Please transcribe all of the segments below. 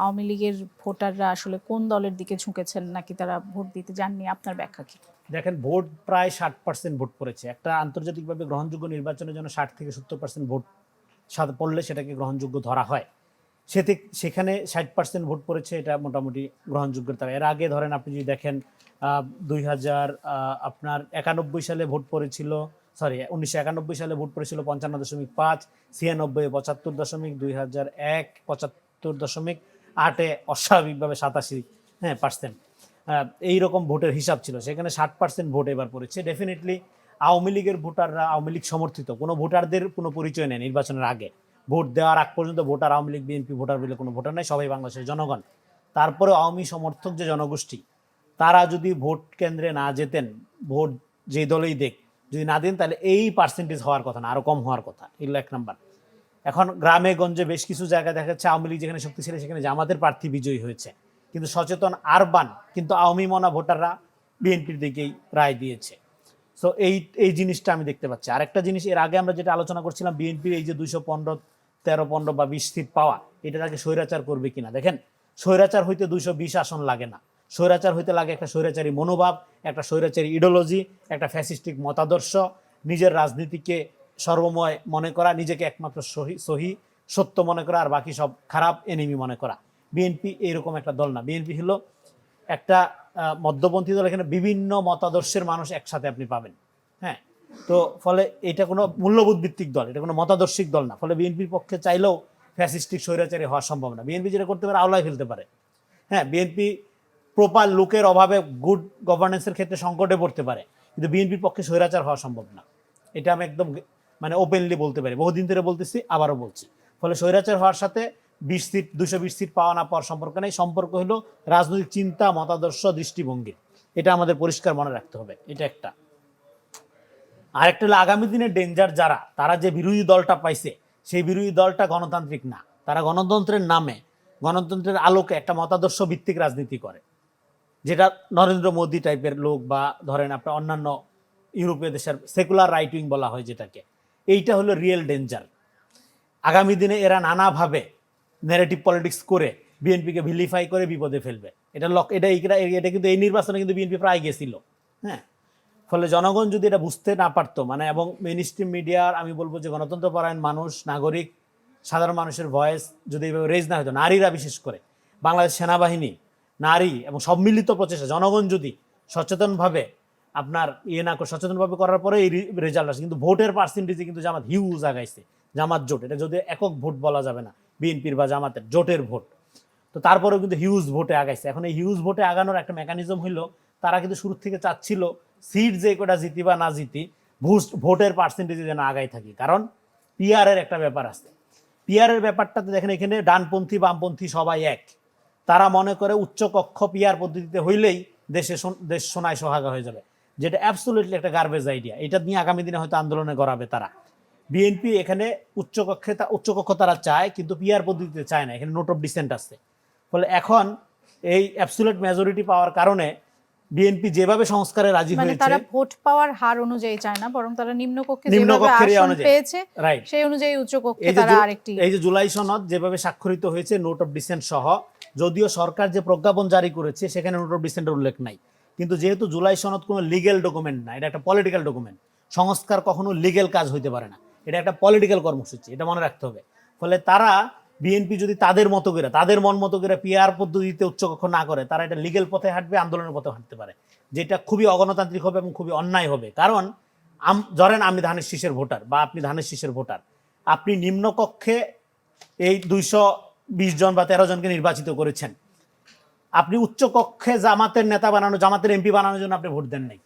আওয়ামী লীগের ভোটাররা আসলে কোন দলের দিকে ঝুঁকেছেন নাকি তারা ভোট দিতে যাননি, আপনার ব্যাখ্যা কি? দেখেন, ভোট প্রায় 60% ভোট পড়েছে। একটা আন্তর্জাতিকভাবে গ্রহণযোগ্য নির্বাচনের জন্য 60 থেকে 70% ভোট পড়লে সেটাকে গ্রহণযোগ্য ধরা হয়। সেখানে 60% ভোট পড়েছে, এটা মোটামুটি গ্রহণযোগ্যতা। এর আগে ধরেন আপনি যদি দেখেন 1991 সালে ভোট পড়েছিল, 1991 সালে ভোট পড়েছিল 55.5, 96 75%, 2001 75.8, অস্বাভাবিকভাবে 87% এইরকম ভোটের হিসাব ছিল। সেখানে 60% ভোট এবার পড়েছে। ডেফিনেটলি আওয়ামী লীগের ভোটাররা, আওয়ামী লীগ সমর্থিত কোনো ভোটারদের কোনো পরিচয় নেই নির্বাচনের আগে। ভোট দেওয়ার আগ পর্যন্ত voter Awami League BNP voter বলে কোনো ভোটার নেই, সবাই বাংলাদেশের জনগণ। তারপরে আওয়ামী সমর্থক যে জনগোষ্ঠী, তারা যদি ভোট কেন্দ্রে না যেতেন, ভোট যে দলেই দেখ যদি না দেন, তাহলে এই পার্সেন্টেজ হওয়ার কথা না, আরও কম হওয়ার কথা। এগুলো এক নাম্বার। এখন গ্রামে গঞ্জে বেশ কিছু জায়গায় দেখা যাচ্ছে আওয়ামী লীগ যেখানে শক্তিশালী সেখানে জামাতের প্রার্থী বিজয়ী হয়েছে, কিন্তু সচেতন আরবান কিন্তু আওয়ামী মনা ভোটাররা বিএনপির দিকেই রায় দিয়েছে। সো এই জিনিসটা আমি দেখতে পাচ্ছি। আরেকটা জিনিস, এর আগে আমরা যেটা আলোচনা করছিলাম, বিএনপির এই যে 215, 13-15 বা 20 সিট পাওয়া, এটা তাকে স্বৈরাচার করবে কিনা। দেখেন, স্বৈরাচার হইতে 220 আসন লাগে না। স্বৈরাচার হইতে লাগে একটা স্বৈরাচারী মনোভাব, একটা স্বৈরাচারী ইডিওলজি, একটা ফ্যাসিস্টিক মতাদর্শ, নিজের রাজনীতিকে সর্বময় মনে করা, নিজেকে একমাত্র সহি সত্য মনে করা, আর বাকি সব খারাপ এনিমি মনে করা। বিএনপি এইরকম একটা দল না। বিএনপি হলো একটা মধ্যপন্থী দল। এখানে বিভিন্ন মতাদর্শের মানুষ একসাথে আপনি পাবেন। হ্যাঁ, তো ফলে এটা কোনো মূল্যবোধ ভিত্তিক দল, এটা কোনো মতাদর্শিক দল না। ফলে বিএনপির পক্ষে চাইলেও ফ্যাসিস্টিক স্বৈরাচারী হওয়া সম্ভব না। বিএনপি যেটা করতে পারে, আওলায় ফেলতে পারে। হ্যাঁ, বিএনপি প্রপার লোকের অভাবে, গুড গভর্নেন্সের ক্ষেত্রে সংকটে পড়তে পারে, কিন্তু বিএনপির পক্ষে স্বৈরাচার হওয়া সম্ভব না। এটা আমি একদম ওপেনলি বলতে পারি, বহুদিন ধরে বলতেছি, আবারও বলছি। ফলে স্বৈরাচার হওয়ার সাথে 20 সিট 220 সিট পাওয়া না পাওয়ার সম্পর্ক নেই। সম্পর্ক হলো রাজনৈতিক চিন্তা, মতাদর্শ, দৃষ্টিভঙ্গি। এটা আমাদের পরিষ্কার মনে রাখতে হবে। এটা একটা। আরেকটা হলো আগামী দিনের ডেঞ্জার যারা, তারা যে বিরোধী দলটা পাইছে, সেই বিরোধী দলটা গণতান্ত্রিক না। তারা গণতন্ত্রের নামে, গণতন্ত্রের আলোকে একটা মতাদর্শ ভিত্তিক রাজনীতি করে, যেটা নরেন্দ্র মোদী টাইপের লোক, বা ধরেন আপনার অন্যান্য ইউরোপীয় দেশের সেকুলার রাইট উইং বলা হয় যেটাকে। এইটা হলো রিয়েল ডেঞ্জার। আগামী দিনে এরা নানাভাবে ন্যারেটিভ পলিটিক্স করে বিএনপিকে ভিলিফাই করে বিপদে ফেলবে। এটা কিন্তু এই নির্বাচনে কিন্তু বিএনপি প্রায় গেছিল। হ্যাঁ, ফলে জনগণ যদি এটা বুঝতে না পারতো, এবং মেইন স্ট্রিম মিডিয়ার, আমি বলবো যে গণতন্ত্রপরায়ণ মানুষ, নাগরিক, সাধারণ মানুষের ভয়েস যদি এইভাবে রেজ না হতো, নারীরা বিশেষ করে, বাংলাদেশ সেনাবাহিনী, নারী এবং সম্মিলিত প্রচেষ্টা, জনগণ যদি সচেতনভাবে আপনার না করে, সচেতনভাবে করার পরে এই রেজাল্ট আসে। কিন্তু ভোটের পার্সেন্টেজে কিন্তু জামাত হিউজ আগাইছে। জামাত জোট, এটা যদি একক ভোট বলা যাবে না, বিএনপির বা জামাতের জোটের ভোট, তো তারপরেও কিন্তু হিউজ ভোটে আগাইছে। এখন এই হিউজ ভোটে আগানোর একটা মেকানিজম হইলো, তারা কিন্তু শুরু থেকে চাচ্ছিল সিট যে কটা জিতি বা না জিতি, ভোটের পার্সেন্টেজে যেন আগাই থাকি। কারণ পিআরের একটা ব্যাপার আছে। পিআরের ব্যাপারটাতে দেখেন, এখানে ডানপন্থী বামপন্থী সবাই এক। তারা মনে করে উচ্চকক্ষ পিআর পদ্ধতিতে হইলেই দেশ সোনায় সোহাগা হয়ে যাবে, যেটা অ্যাবসলিউটলি একটা গার্বেজ আইডিয়া। এটা নিয়ে আগামী দিনে হয়তো আন্দোলনে গড়াবে তারা। বিএনপি এখানে উচ্চকক্ষ তারা চায়, কিন্তু পিআর পদ্ধতিতে চায় না। এখানে নোট অফ ডিসেন্ট আছে। ফলে এখন এই অ্যাবসলিউট মেজরিটি পাওয়ার কারণে বিএনপি যেভাবে সংস্কারে রাজি হয়েছে, তারা ভোট পাওয়ার হার অনুযায়ী চায় না, বরং তারা নিম্নকক্ষে যেভাবে আসন পেয়েছে সেই অনুযায়ী উচ্চকক্ষে তারা আরেকটি। এই যে জুলাই সনদ যেভাবে স্বাক্ষরিত হয়েছে নোট অফ ডিসেন্ট সহ, যদিও সরকার যে প্রজ্ঞাপন জারি করেছে সেখানে নোট অফ ডিসেন্টের উল্লেখ নাই, কিন্তু যেহেতু জুলাই সনদ কোনো লিগ্যাল ডকুমেন্ট না, এটা একটা পলিটিক্যাল ডকুমেন্ট। সংস্কার কখনো লিগ্যাল কাজ হইতে পারে না, এটা একটা পলিটিক্যাল কর্মসূচি, এটা মনে রাখতে হবে। ফলে তারা, বিএনপি যদি তাদের মতো করে, তাদের মন মতো করে পিআর পদ্ধতিতে উচ্চকক্ষ না করে, তারা এটা লিগ্যাল পথে হাঁটবে, আন্দোলনের পথে হাঁটতে পারে, যেটা খুবই অগণতান্ত্রিক হবে এবং খুবই অন্যায় হবে। কারণ ধরেন আমি ধানের শীষের ভোটার বা আপনি ধানের শীষের ভোটার, আপনি নিম্নকক্ষে এই 220 জন বা 13 জনকে নির্বাচিত করেছেন, আপনি উচ্চকক্ষে জামাতের নেতা বানানো, জামাতের এমপি বানানোর জন্য আপনি ভোট দেন নাই,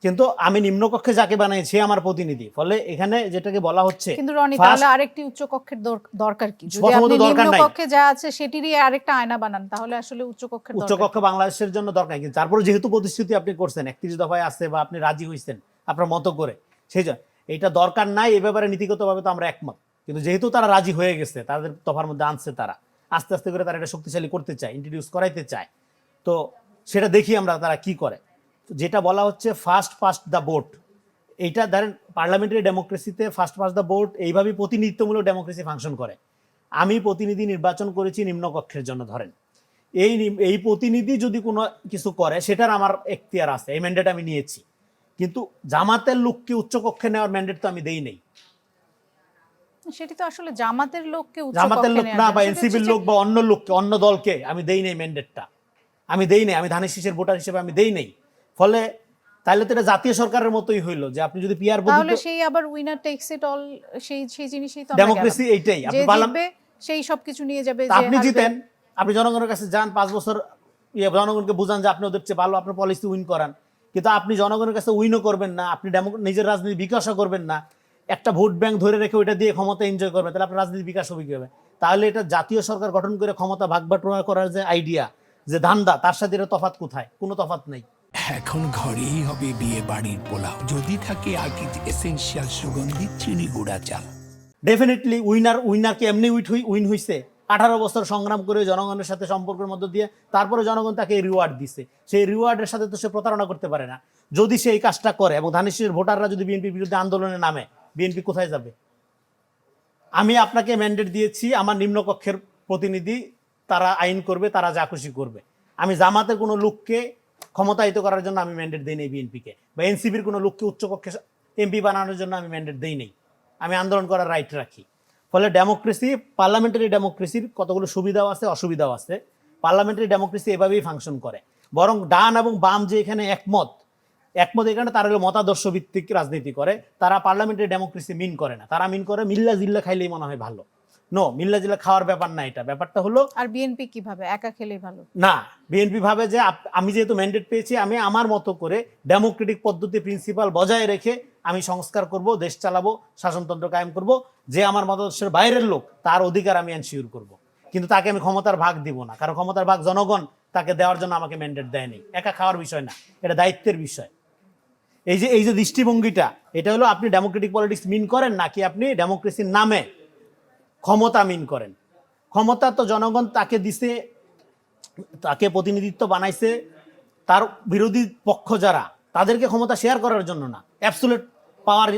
কিন্তু আমি নিম্নকক্ষে যাকে বানাইছি আমার প্রতিনিধি। ফলে এখানে যেটাকে বলা হচ্ছে, কিন্তু রনি, তাহলে আরেকটি উচ্চকক্ষের দরকার কি? যদি আপনি নিম্নকক্ষে যা আছে সেটিরই আরেকটা আয়না বানান, তাহলে আসলে উচ্চকক্ষ বাংলাদেশের জন্য দরকার। কিন্তু তারপরে যেহেতু প্রতিশ্রুতি আপনি করছেন, 31 দফায় আছে বা আপনি রাজি হয়েছেন আপনার মতো করে, সেই জন্য এটা দরকার নাই। এ ব্যাপারে নীতিগতভাবে তো আমরা একমত, কিন্তু যেহেতু তারা রাজি হয়ে গেছে, তাদের দফার মধ্যে আনছে, তারা আস্তে আস্তে করে তারা এটা শক্তিশালী করতে চায়, ইন্ট্রোডিউস করাইতে চায়। তো সেটা দেখি আমরা তারা কি করে। যেটা বলা হচ্ছে ফার্স্ট পাস্ট দ্য ভোট, এইটা ধরেন পার্লামেন্টারি ডেমোক্রেসিতে ফার্স্ট পাস্ট দ্য ভোট, এইভাবেই প্রতিনিধিত্বমূলক ডেমোক্রেসি ফাংশন করে। আমি প্রতিনিধি নির্বাচন করেছি নিম্নকক্ষের জন্য, ধরেন এই প্রতিনিধি যদি কোনো কিছু করে সেটার আমার এখতিয়ার আছে, এই ম্যান্ডেট আমি নিয়েছি, কিন্তু জামাতের লোককে উচ্চকক্ষে নেওয়ার ম্যান্ডেট তো আমি দেই নাই। সেটি তো আসলে জামাতের লোককে জামাতের লোক না বা এনসিপির লোক বা অন্য লোককে, অন্য দলকে আমি দেই নাই ম্যান্ডেটটা, আমি দেই নাই, আমি ধানের শীষের ভোটার হিসেবে আমি দেই নাই। ফলে তাহলে তো এটা জাতীয় সরকারের মতোই হইলো যে আপনি যদি পিআর তাহলে সেই আবার উইনার টেকস ইট অল, সেই জিনিসই তো ডেমোক্রেসি এইটাই। আপনি সেই সবকিছু নিয়ে যাবে, আপনি জিতেন, আপনি জনগণের কাছে যান 5 বছর জনগণকে বুঝান যে আপনি ওদের চেয়ে ভালো, আপনার পলিসি উইন করান, কিন্তু আপনি জনগণের কাছে উইনও করবেন না, আপনি নিজের রাজনীতি বিকাশও করবেন না, একটা ভোট ব্যাংক ধরে রেখে ওইটা দিয়ে ক্ষমতা এনজয় করবেন, তাহলে আপনার রাজনীতি বিকাশ হবে কি হবে? তাহলে এটা জাতীয় সরকার গঠন করে ক্ষমতা ভাগ বাটোয়ারা করার যে আইডিয়া, যে ধান্দা, তার সাথে এটা তফাৎ কোথায়? কোনো তফাৎ নেই। এখন ঘরেই হবে বিয়ে বাড়ির পোলাও, যদি থাকে আকিজ এসেনশিয়াল সুগন্ধি চিনি গুঁড়া চাল। ডেফিনেটলি উইনারকে এমনি উইন হইছে 18 বছর সংগ্রাম করে জনগণের সাথে সম্পর্কের মধ্য দিয়ে, তারপরে জনগণ তাকে রিওয়ার্ড দিছে, সেই রিওয়ার্ডের সাথে তো সে প্রতারণা করতে পারে না। যদি সে এই কাজটা করে এবং ধানের শীষের ভোটাররা যদি বিএনপির বিরুদ্ধে আন্দোলনে নামে, বিএনপি কোথায় যাবে? আমি আপনাকে ম্যান্ডেট দিয়েছি, আমার নিম্নকক্ষের প্রতিনিধি, তারা আইন করবে, তারা যা খুশি করবে। আমি জামাতের কোনো লোককে ক্ষমতায়িত করার জন্য আমি ম্যান্ডেট দিই নেই বিএনপিকে, বা এনসিপির কোনো লোককে উচ্চকক্ষে এমপি বানানোর জন্য আমি ম্যান্ডেট দিই নেই। আমি আন্দোলন করার রাইট রাখি। ফলে ডেমোক্রেসি, পার্লামেন্টারি ডেমোক্রেসির কতগুলো সুবিধাও আছে, অসুবিধাও আছে। পার্লামেন্টারি ডেমোক্রেসি এভাবেই ফাংশন করে। বরং ডান এবং বাম যে এখানে একমত এখানে তারা হলো মতাদর্শ ভিত্তিক রাজনীতি করে, তারা পার্লামেন্টারি ডেমোক্রেসি মিন করে না, তারা মিন করে মিল্লা জিল্লা খাইলেই মনে হয় ভালো। নো, মিল্লা জিল্লা খাওয়ার ব্যাপার না, এটা ব্যাপারটা হলো। আর বিএনপি কিভাবে একা খেলেই ভালো না, বিএনপি ভাবে যে আমি যেহেতু ম্যান্ডেট পেয়েছি, আমি আমার মতো করে ডেমোক্রেটিক পদ্ধতি প্রিন্সিপাল বজায় রেখে আমি সংস্কার করব, দেশ চালাবো, শাসনতন্ত্র কায়েম করব। যে আমার মতাদর্শের বাইরের লোক, তার অধিকার আমি এনশিওর করব, কিন্তু তাকে আমি ক্ষমতার ভাগ দিব না, কারণ ক্ষমতার ভাগ জনগণ তাকে দেওয়ার জন্য আমাকে ম্যান্ডেট দেয়নি। একা খাওয়ার বিষয় না, এটা দায়িত্বের বিষয়। এই যে দৃষ্টিভঙ্গিটা, এটা হলো আপনি ডেমোক্রেটিক পলিটিক্স মিন করেন, নাকি আপনি ডেমোক্রেসির নামে ক্ষমতা মিন করেন। ক্ষমতা তো জনগণ তাকে দিছে, তাকে প্রতিনিধিত্ব বানাইছে তার বিরোধী পক্ষ যারা, তাদেরকে ক্ষমতা শেয়ার করার জন্য না, অ্যাবসোলিউট পাওয়ার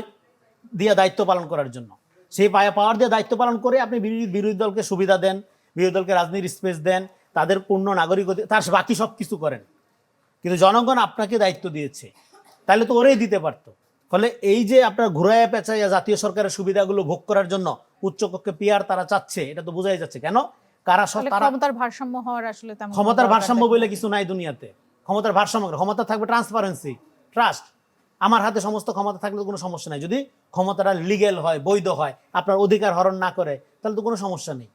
দিয়ে দায়িত্ব পালন করার জন্য। সেই পাওয়ার দিয়ে দায়িত্ব পালন করে আপনি বিরোধী দলকে সুবিধা দেন, বিরোধী দলকে রাজনীতির স্পেস দেন, তাদের পূর্ণ নাগরিক, তার বাকি সব কিছু করেন। কিন্তু জনগণ আপনাকে দায়িত্ব দিয়েছে, তাহলে তো ওরাই দিতে পারতো। ফলে এই যে আপনার ঘুরাইয়া পেঁচাইয়া জাতীয় সরকারের সুবিধাগুলো ভোগ করার জন্য উচ্চকক্ষে পিআর তারা চাচ্ছে, এটা তো বোঝাই যাচ্ছে। কেন? ক্ষমতার ভারসাম্য হওয়ার আসলে ক্ষমতার ভারসাম্য বলে কিছু নাই দুনিয়াতে। ক্ষমতার ভারসাম্য, ক্ষমতা থাকবে ট্রান্সপারেন্সি, ট্রাস্ট। আমার হাতে সমস্ত ক্ষমতা থাকলে কোনো সমস্যা নাই। যদি ক্ষমতাটা লিগেল হয়, বৈধ হয়, আপনার অধিকার হরণ না করে, তাহলে তো কোনো সমস্যা নেই।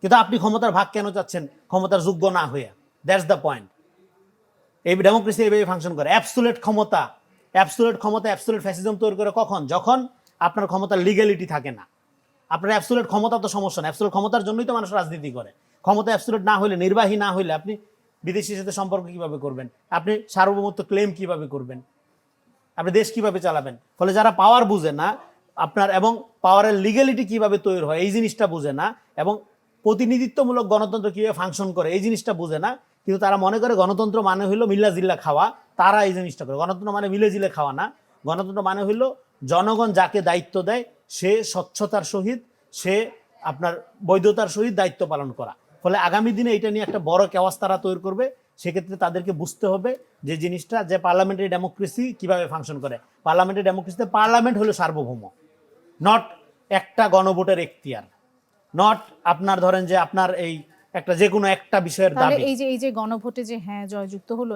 কিন্তু আপনি ক্ষমতার ভাগ কেন চাচ্ছেন ক্ষমতার যোগ্য না হইয়া? That's the point. এই ডেমোক্রেসি এইভাবে ফাংশন করে। অ্যাবসোলিউট ক্ষমতা, অ্যাবসোলিউট ফ্যাসিজম তৈরি করে কখন? যখন আপনার ক্ষমতার লিগ্যালিটি থাকে না। আপনার অ্যাবসোলিউট ক্ষমতা তো সমস্যা না, অ্যাবসোলিউট ক্ষমতার জন্যই তো মানুষ রাজনীতি করে। ক্ষমতা অ্যাবসোলিউট না হলে, নির্বাহী না হলে আপনি বিদেশির সাথে সম্পর্ক কিভাবে করবেন? আপনি সার্বভৌমত্ব ক্লেম কিভাবে করবেন? আপনি দেশ কিভাবে চালাবেন? ফলে যারা পাওয়ার বুঝে না আপনার, এবং পাওয়ারের লিগ্যালিটি কিভাবে তৈরি হয় এই জিনিসটা বুঝে না, এবং প্রতিনিধিত্বমূলক গণতন্ত্র কিভাবে ফাংশন করে এই জিনিসটা বুঝে না, কিন্তু তারা মনে করে গণতন্ত্র মানে হইলো মিল্লা জিল্লা খাওয়া। তারা এই জিনিসটা করে। গণতন্ত্র মানে মিলে জিলে খাওয়া না। গণতন্ত্র মানে হইলো জনগণ যাকে দায়িত্ব দেয় সে স্বচ্ছতার সহিত, সে আপনার বৈধতার সহিত দায়িত্ব পালন করা। ফলে আগামী দিনে এটা নিয়ে একটা বড় কেওয়াস তারা তৈরি করবে। সেক্ষেত্রে তাদেরকে বুঝতে হবে যে জিনিসটা, যে পার্লামেন্টারি ডেমোক্রেসি কিভাবে ফাংশন করে। পার্লামেন্টারি ডেমোক্রেসিতে পার্লামেন্ট হলো সার্বভৌম, নট একটা গণভোটের এখতিয়ার, নট আপনার ধরেন যে আপনার এই একটা যে কোনো একটা বিষয়ের দাবি। এই যে গণভোটে যে হ্যাঁ জয়যুক্ত হলো,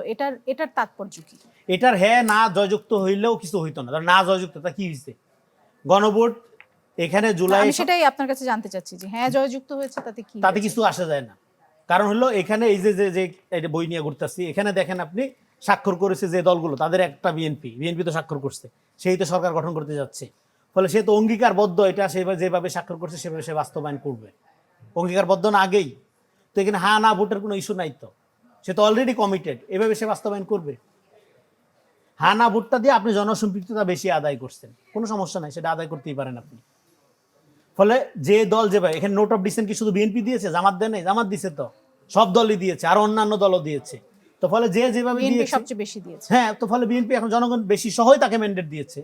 এটার তাৎপর্য কি? এটার হ্যাঁ না জয়যুক্ত হইলেও কিছু হইতো না। না জয়যুক্ততা কি হয়েছে? গণভোট এখানে জুলাই, আমি সেটাই আপনার কাছে জানতে চাচ্ছি যে হ্যাঁ জয়যুক্ত হয়েছে তাতে কিছু আসা যায় না। কারণ হলো এখানে এই যে বই নিয়ে ঘুরতেছি, এখানে দেখেন আপনি স্বাক্ষর করেছে যে দলগুলো, তাদের একটা বিএনপি তো স্বাক্ষর করছে, সেই তো সরকার গঠন করতে যাচ্ছে। ফলে সে তো অঙ্গীকারবদ্ধ, এটা যেভাবে স্বাক্ষর করছে সেভাবে সে বাস্তবায়ন করবে। অঙ্গীকারবদ্ধ না আগেই তো, এখানে হ্যাঁ না ভোটের কোনো ইস্যু নাই তো, সে তো অলরেডি কমিটেড, এভাবে সে বাস্তবায়ন করবে। হ্যাঁ না ভোটটা দিয়ে আপনি জনসম্পৃক্ততা বেশি আদায় করছেন, কোনো সমস্যা নাই, সেটা আদায় করতেই পারেন আপনি। ফলে যে দল যেভাবে, এখানে নোট অফ ডিসেন্ট কি শুধু বিএনপি দিয়েছে, জামাত দেয় নাই? জামাত দিছে তো, সব দলই দিয়েছে, আর অন্যান্য দলও দিয়েছে। তো ফলে যেভাবে দিয়েছে, সবচেয়ে বেশি দিয়েছে। হ্যাঁ, তো ফলে বিএনপি এখন জনগণ বেশি সহই তাকে ম্যান্ডেট দিয়েছে,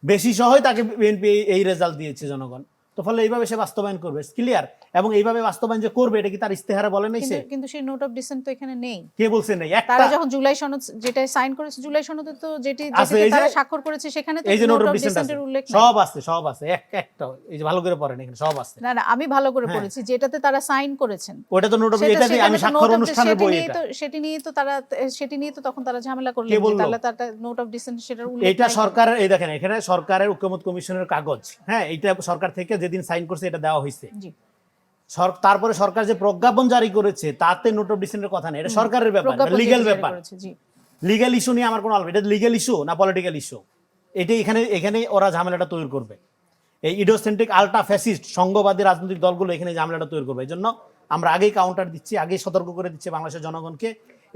বেশি সহই তাকে বিএনপি এই রেজাল্ট দিয়েছে জনগণ। তো ফলে এইভাবে সে বাস্তবায়ন করবে, ক্লিয়ার। এবং এইভাবে বাস্তবায়ন যে করবে এটা কি তার ইস্তেহারে বলে নাই সে? কিন্তু সেই নোট অফ ডিসেন্ট তো এখানে নেই। কে বলছে নেই? তারা একটা যখন জুলাই সনদ যেটা সাইন করেছে, জুলাই সনদে তো আছে, যেটিতে এই যে- তারা স্বাক্ষর করেছে সেখানে তো এই যে note note of of dissent ডিসেন্টের উল্লেখ নেই। সব আছে একটা, এই যে ভালো করে পড়েন এখানে সব আছে। না না, আমি ভালো করে হ্যাঁ। পড়েছি, যেটাতে তারা সাইন করেছেন ওটা তো নোট অফ, এটা দিয়ে আমি স্বাক্ষর অনুষ্ঠানের বই এটা। সেটি নিয়ে তো তখন তারা ঝামেলা কে করলেন, বললো? তাহলে তার নোট অফ ডিসেন্ট সেটার উল্লেখ এটা নাই। সরকারের, এই দেখেন এখানে সরকারের ঐক্যমত কমিশনের কাগজ, হ্যাঁ এটা সরকার থেকে যেদিন সাইন করছে এটা দেওয়া হয়েছে। জি, তারপরে সরকার যে প্রজ্ঞাপন জারি করেছে তাতে নোট অফ ডিসেন্টের কথা নেই, এটা সরকারের ব্যাপার, প্রজ্ঞাপন লিগ্যাল যেটি জারি ব্যাপার। করেছে, জি। লিগ্যাল ইস্যু নিয়ে আমার কোনো আলাপ, এটা লিগ্যাল ইস্যু না পলিটিক্যাল ইস্যু, এটাই এখানে ওরা ঝামেলাটা তৈরি করবে। এই ইডিওসেন্ট্রিক আলট্রা ফ্যাসিস্ট সংঘবাদী রাজনৈতিক দলগুলো এখানে ঝামেলাটা তৈরি করবে। এই জন্য আমরা আগেই কাউন্টার দিচ্ছি, আগেই সতর্ক করে দিচ্ছি বাংলাদেশের জনগণকে,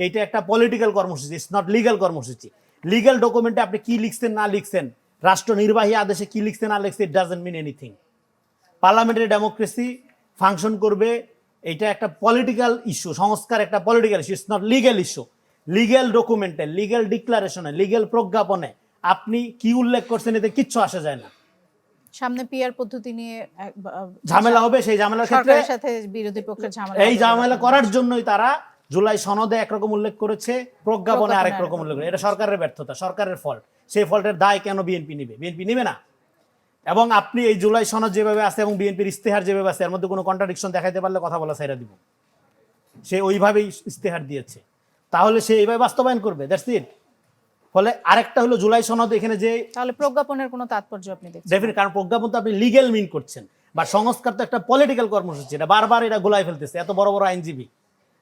এইটা একটা পলিটিক্যাল কর্মসূচি, ইটস নট লিগ্যাল কর্মসূচি। লিগ্যাল ডকুমেন্টে আপনি কি লিখছেন না লিখছেন, রাষ্ট্র নির্বাহী আদেশে কি লিখছেন না লিখছেন, it doesn't mean anything. Parliamentary democracy function করবে, এটা একটা পলিটিক্যাল ইস্যু, সংস্কার একটা political issue, it's not legal issue. Legal ডকুমেন্টে, লিগ্যাল ডিক্লারেশনে, লিগ্যাল প্রজ্ঞাপনে আপনি কি উল্লেখ করছেন এতে কিচ্ছু আসে যায় না। সামনে পিআর পদ্ধতি নিয়ে ঝামেলা হবে, সেই ঝামেলার ক্ষেত্রে সরকারের সাথে বিরোধী পক্ষের ঝামেলা এই হবে। ঝামেলা করার জন্যই তারা জুলাই সনদে একরকম উল্লেখ করেছে, প্রজ্ঞাপনে আরেক রকম উল্লেখ করেছে। এটা সরকারের ব্যর্থতা, সরকারের ফল্ট। সেই ফল্টের দায় কেন বিএনপি নিবে? বিএনপি নিবে না। এবং আপনি এই জুলাই সনদ যেভাবে আছে এবং বিএনপির ইস্তেহার যেভাবে আছে এর মধ্যে কোনো কন্ট্রাডিকশন দেখাইতে পারলে কথা বলা ছাইরা দিব। সে ওইভাবেই ইস্তেহার দিয়েছে, তাহলে সে এইভাবে বাস্তবায়ন করবে, দ্যাটস ইট। ফলে আরেকটা হলো জুলাই সনদ, এখানে যে তাহলে প্রজ্ঞাপনের কোনো তাৎপর্য আপনি দেখছেন? ডেফিনেট, কারণ প্রজ্ঞাপন তো আপনি লিগ্যাল মিন করছেন, বা সংস্কার তো একটা পলিটিক্যাল কর্মসূচি, এটা বারবার এটা গোলাই ফেলতেছে এত বড় বড় আইনজীবী,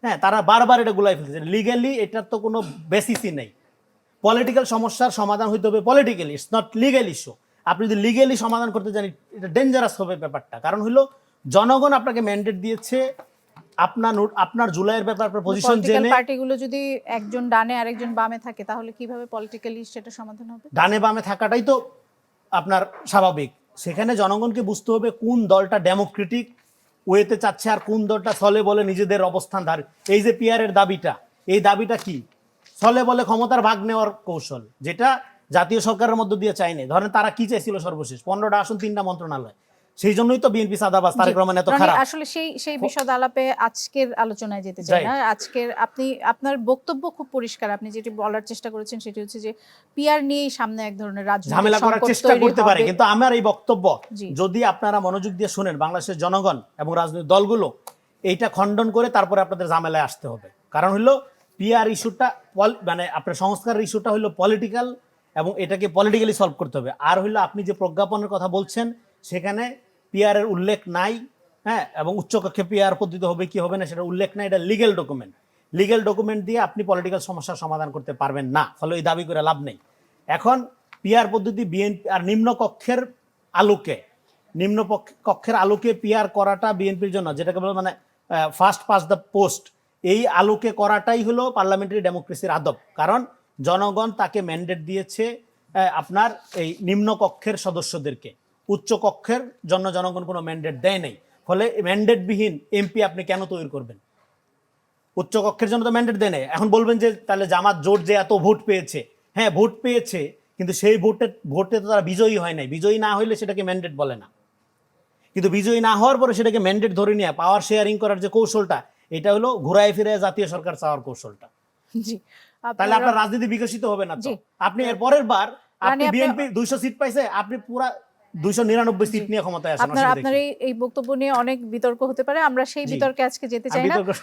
হ্যাঁ তারা বারবার এটা গোলাই ফেলতেছে। লিগ্যালি এটার তো কোনো বেসিসই নেই। পলিটিক্যাল সমস্যার সমাধান হইতে হবে politically, it's not legal issue. আপনি যদি লিগ্যালি সমাধান করতে জানি এটা ডেঞ্জারাস হবে ব্যাপারটা। কারণ হলো জনগণ আপনাকে ম্যান্ডেট দিয়েছে, আপনার জুলাইয়ের ব্যাপার পজিশন পলিটিক্যাল জেনে, পার্টিগুলো যদি একজন ডানে আরেকজন বামে থাকে তাহলে কিভাবে পলিটিক্যালি সেটা সমাধান হবে? ডানে বামে থাকাটাই তো আপনার স্বাভাবিক। সেখানে জনগণকে বুঝতে হবে কোন দলটা ডেমোক্রেটিক ওয়েতে চাচ্ছে আর কোন দলটা ছলে বলে নিজেদের অবস্থান ধার। এই যে পিয়ারের দাবিটা, এই দাবিটা কি? ছলে বলে ক্ষমতার ভাগ নেওয়ার কৌশল, যেটা জাতীয় সরকারের মধ্য দিয়ে চায়নি। ধরেন তারা কি চাইছিল সর্বশেষ? 15টা আসন, 3টা মন্ত্রণালয়। সেই জন্যই তো বিএনপি সাদাবাজ, তারেক রহমান এত খারাপ। আসলে সেই বিশদ আলাপে আজকের আলোচনায় যেতে চাই না। আজকের আপনার বক্তব্য খুব পরিষ্কার, আপনি যেটি বলার চেষ্টা করেছেন সেটি হচ্ছে যে পিআর নিয়েই সামনে এক ধরনের রাজনৈতিক ঝামেলা করার সংকট চেষ্টা তৈরি করতে পারে। হবে। কিন্তু আমার এই বক্তব্য জি। যদি আপনারা মনোযোগ দিয়ে শুনেন, বাংলাদেশের জনগণ এবং রাজনৈতিক দলগুলো এইটা খণ্ডন করে তারপরে আপনাদের ঝামেলায় আসতে হবে। কারণ হলো পিআর ইস্যুটা মানে আপনার সংস্কার ইস্যুটা হলো পলিটিক্যাল, এবং এটাকে পলিটিক্যালি সলভ করতে হবে। আর হলো আপনি যে প্রজ্ঞাপনের কথা বলছেন সেখানে পিআর এর উল্লেখ নাই, হ্যাঁ, এবং উচ্চকক্ষে পিআর পদ্ধতি হবে কি হবে না সেটা উল্লেখ নাই। এটা লিগ্যাল ডকুমেন্ট। লিগ্যাল ডকুমেন্ট দিয়ে আপনি পলিটিক্যাল সমস্যার সমাধান করতে পারবেন না। ফলে এই দাবি করে লাভ নেই। এখন পিআর পদ্ধতি বিএনপি আর নিম্ন কক্ষের আলোকে পিআর করাটা বিএনপির জন্য, যেটাকে বলে মানে ফার্স্ট পাস দ্য পোস্ট, এই আলোকে করাটাই হলো পার্লামেন্টারি ডেমোক্রেসির আদব। কারণ জনগণ তাকে ম্যান্ডেট দিয়েছে আপনার এই নিম্ন কক্ষের সদস্যদেরকে, উচ্চ কক্ষের জন্য জনগণ কোনো ম্যান্ডেট দেয় নাই। ফলে ম্যান্ডেটবিহীন এমপি আপনি কেন তৈরি করবেন? উচ্চ কক্ষের জন্য তো ম্যান্ডেট দেয় নাই। এখন বলবেন যে তাহলে জামাত জোট যে এত ভোট পেয়েছে, হ্যাঁ ভোট পেয়েছে, কিন্তু সেই ভোটে তো তারা বিজয়ী হয় নাই। বিজয়ী না হইলে সেটাকে ম্যান্ডেট বলে না। কিন্তু বিজয়ী না হওয়ার পরে সেটাকে ম্যান্ডেট ধরে নিয়ে পাওয়ার শেয়ারিং করার যে কৌশলটা, এটা হলো ঘুরায় ফিরে জাতীয় সরকার চাওয়ার কৌশলটা। জি, তাহলে আপনার রাজনীতি বিকশিত হবে না তো। আপনি এর পরের বার আপনি বিএনপি 200 সিট পাইছে, আপনি পুরা 299 সিট নিয়ে ক্ষমতায় আসেন। আপনার এই বক্তব্য নিয়ে অনেক বিতর্ক হতে পারে, আমরা সেই বিতর্কে আজকে যেতে চাই না।